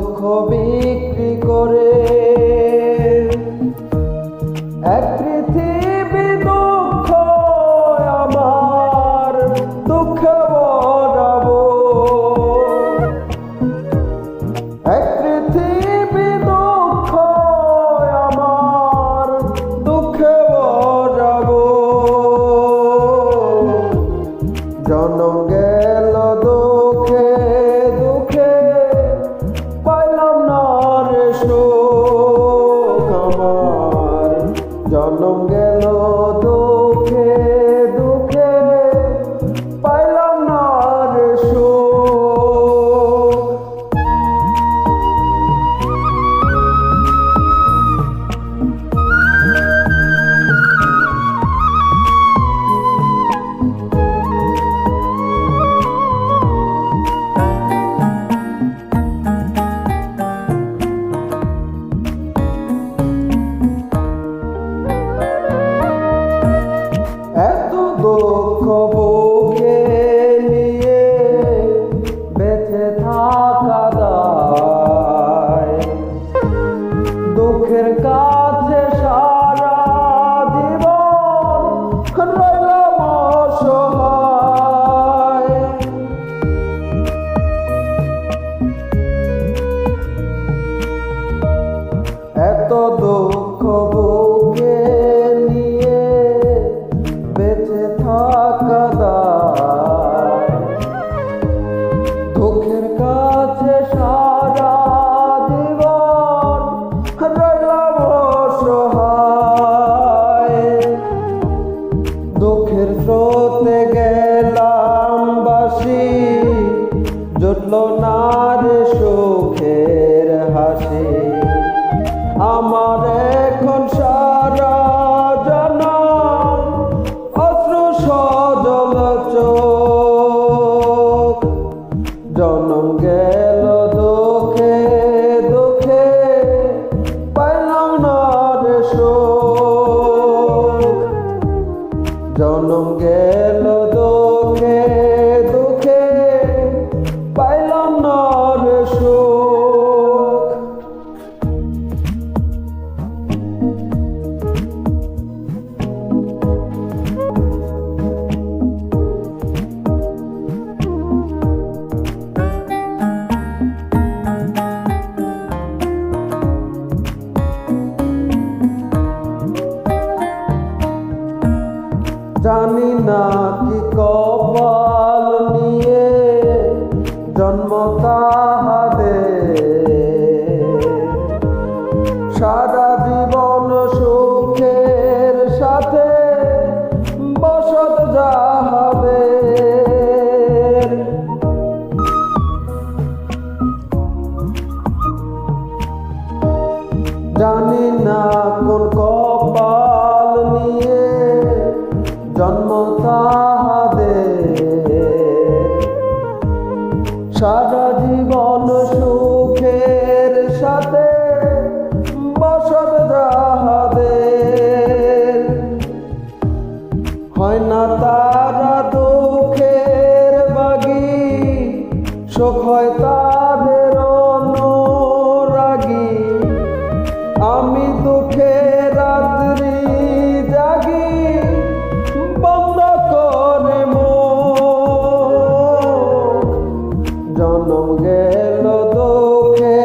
দুঃখ বিক্রি করে এক পৃথিবী দুঃখ আমার দুঃখে ভরাবো এক পৃথিবী দুঃখ আমার দুঃখে ভরাবো জনম গেল দুঃখে দুঃখে পাইলাম না রে সুখ আমার জনম গেল দুঃখে দুঃখে পাইলাম না রে সুখ এত দুঃখ বুকে নিয়ে বেঁচে থাকা দায় দুঃখের কাছে সারা জীবন রইলাম অসহায় এত দুঃখ বুকে নিয়ে বেঁচে থাকা দায় দুঃখের কাছে সারা জীবন রইলাম অসহায় দুঃখের স্রোতে গেলাম বাসি জুটল না রে সুখের হাসি আমার এখন সারা জনম অশ্রু সজল চোখ জনম গেল দুঃখে দুঃখে পাইলাম না রে সুখ জনম গেল দুঃখে দুঃখে পাইলাম না রে সুখ জানি না কি কপাল নিয়ে জন্ম তাহাদের সারা জীবন সুখের সাথে বসত যাহাদের জানি না কোন কপাল নিয়ে জন্ম তাহাদের সারা জীবন সুখের সাথে বসত যাহাদের হয় না তারা দুঃখের বাগী সুখ হয় তাদের অনুরাগী আমি দুঃখে রাত্রি জাগি বন্ধ করে মুখ জনম গেল দুঃখে